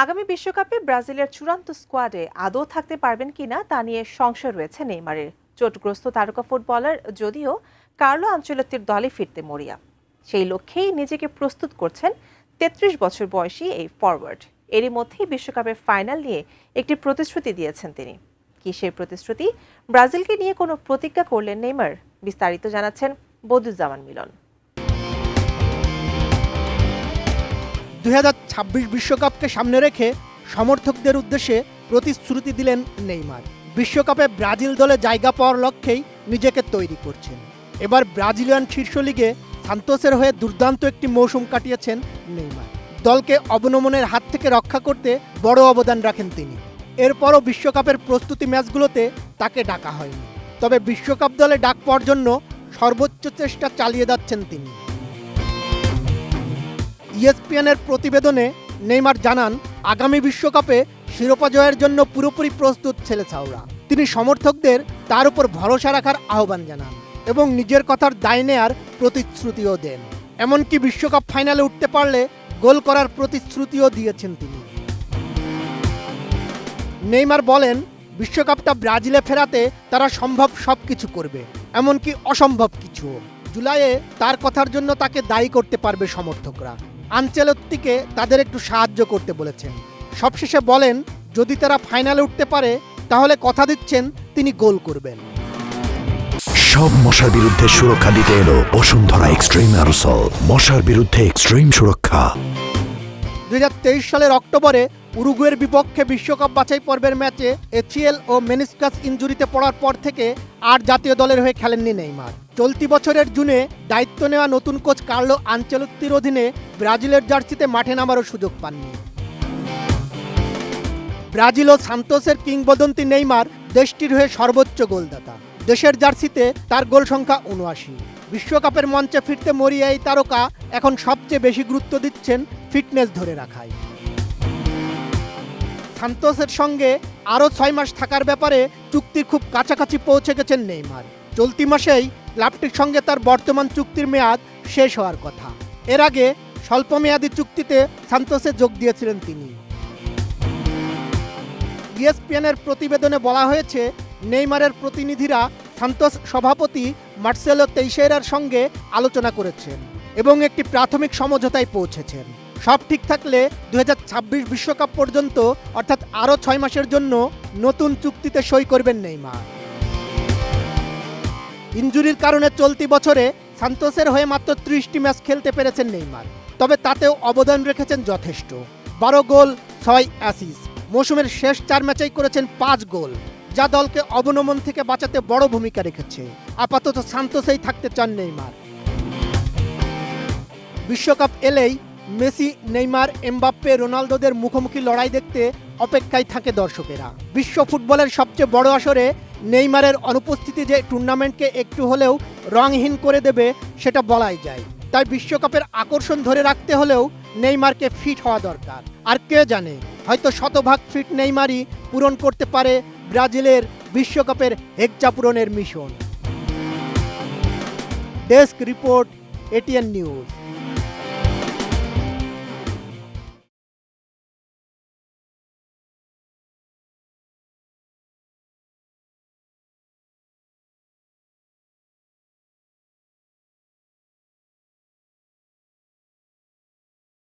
আগামী বিশ্বকাপে ব্রাজিলের চূড়ান্ত স্কোয়াডে আদৌ থাকতে পারবেন কিনা তা নিয়ে সংশয় রয়েছে নেইমারের। চোটগ্রস্ত তারকা ফুটবলার যদিও কার্লো আনচেলত্তির দলে ফিরতে মরিয়া। সেই লক্ষ্যেই নিজেকে প্রস্তুত করছেন ৩৩ বছর বয়সী এই ফরওয়ার্ড। এরই মধ্যেই বিশ্বকাপের ফাইনাল নিয়ে একটি প্রতিশ্রুতি দিয়েছেন তিনি। কি সেই প্রতিশ্রুতি? ব্রাজিলকে নিয়ে কোনো প্রতিজ্ঞা করলেন নেইমার? বিস্তারিত জানাচ্ছেন বদরুজ্জামান মিলন। 2026 বিশ্বকাপকে সামনে রেখে সমর্থকদের উদ্দেশ্যে প্রতিশ্রুতি দিলেন নেইমার। বিশ্বকাপে ব্রাজিল দলে জায়গা পাওয়ার লক্ষ্যেই নিজেকে তৈরি করছেন। এবার ব্রাজিলিয়ান শীর্ষ লিগে সান্তোসের হয়ে দুর্দান্ত একটি মৌসুম কাটিয়েছেন নেইমার। দলকে অবনমনের হাত থেকে রক্ষা করতে বড় অবদান রাখেন তিনি। এরপরও বিশ্বকাপের প্রস্তুতি ম্যাচগুলোতে তাকে ডাকা হয়নি, তবে বিশ্বকাপ দলে ডাক পাওয়ার জন্য সর্বোচ্চ চেষ্টা চালিয়ে যাচ্ছেন তিনি। ইএসপিএনের প্রতিবেদনে নেইমার জানান, আগামী বিশ্বকাপে শিরোপা জয়ের জন্য পুরোপুরি প্রস্তুত ছেলে ছাউরা। তিনি সমর্থকদের তার উপর ভরসা রাখার আহ্বান জানান এবং নিজের কথার দায় নেয়ার প্রতিশ্রুতিও দেন। এমনকি বিশ্বকাপ ফাইনালে উঠতে পারলে গোল করার প্রতিশ্রুতিও দিয়েছেন তিনি। নেইমার বলেন, বিশ্বকাপটা ব্রাজিলে ফেরাতে তারা সম্ভব সবকিছু করবে, এমনকি অসম্ভব কিছুও। জুলাইয়ে তার কথার জন্য তাকে দায়ী করতে পারবে সমর্থকরা। আনচেলত্তিকে তাদের একটু সাহায্য করতে বলেছেন। সবশেষে বলেন, যদি তারা ফাইনালে উঠতে পারে তাহলে কথা দিচ্ছেন তিনি গোল করবেন। সব মশার বিরুদ্ধে সুরক্ষা দিতে এলো বসুন্ধরা এক্সট্রিম অ্যারোসল। মশার বিরুদ্ধে এক্সট্রিম সুরক্ষা। 2023 সালের অক্টোবরে উরুগুয়ের বিপক্ষে বিশ্বকাপ বাছাই পর্বের ম্যাচে এচিএল ও মেনিসকাস ইনজুরিতে পড়ার পর থেকে আর জাতীয় দলের হয়ে খেলেননি নেইমার। চলতি বছরের জুনে দায়িত্ব নেওয়া নতুন কোচ কার্লো আনচেলত্তির অধীনে ব্রাজিলের জার্সিতে মাঠে নামারও সুযোগ পাননি। ব্রাজিল ও সান্তোসের কিংবদন্তি নেইমার দেশটির হয়ে সর্বোচ্চ গোলদাতা। দেশের জার্সিতে তার গোল সংখ্যা 79। বিশ্বকাপের মঞ্চে ফিরতে মরিয়া এই তারকা এখন সবচেয়ে বেশি গুরুত্ব দিচ্ছেন ফিটনেস ধরে রাখায়। সান্তোসের সঙ্গে আরও 6 মাস থাকার ব্যাপারে চুক্তির খুব কাছাকাছি পৌঁছে গেছেন নেইমার। চলতি মাসেই ক্লাবটির সঙ্গে তার বর্তমান চুক্তির মেয়াদ শেষ হওয়ার কথা। এর আগে স্বল্পমেয়াদী চুক্তিতে সান্তোসে যোগ দিয়েছিলেন তিনি। ইএসপিএনের প্রতিবেদনে বলা হয়েছে, নেইমারের প্রতিনিধিরা সান্তোস সভাপতি মার্সেলো তেইশেরার সঙ্গে আলোচনা করেছেন এবং একটি প্রাথমিক সমঝোতায় পৌঁছেছেন। সব ঠিক থাকলে 2026 বিশ্বকাপ পর্যন্ত অর্থাৎ আরও 6 মাসের জন্য নতুন চুক্তিতে সই করবেন নেইমার। ইনজুরির কারণে চলতি বছরে সান্তোসের হয়ে মাত্র 30টি ম্যাচ খেলতে পেরেছেন নেইমার, তবে তাতেও অবদান রেখেছেন যথেষ্ট। 12 গোল 6 অ্যাসিস্ট। মৌসুমের শেষ 4 ম্যাচেই করেছেন 5 গোল, যা দলকে অবনমন থেকে বাঁচাতে বড় ভূমিকা রেখেছে। আপাতত সান্তোসেই থাকতে চান নেইমার। বিশ্বকাপ এলেই মেসি, নেইমার, এমবাপ্পে, রোনালদোদের মুখোমুখি লড়াই দেখতে অপেক্ষায় থাকে দর্শকেরা। বিশ্ব ফুটবলের সবচেয়ে বড় আসরে নেইমারের অনুপস্থিতি যে টুর্নামেন্টকে একটু হলেও রঙহীন করে দেবে সেটা বলাই যায়। তাই বিশ্বকাপের আকর্ষণ ধরে রাখতে হলেও নেইমারকে ফিট হওয়া দরকার। আর কে জানে, হয়তো শতভাগ ফিট নেইমারই পূরণ করতে পারে ব্রাজিলের বিশ্বকাপের হেক্সা পূরণের mission. Desk report, ATN news.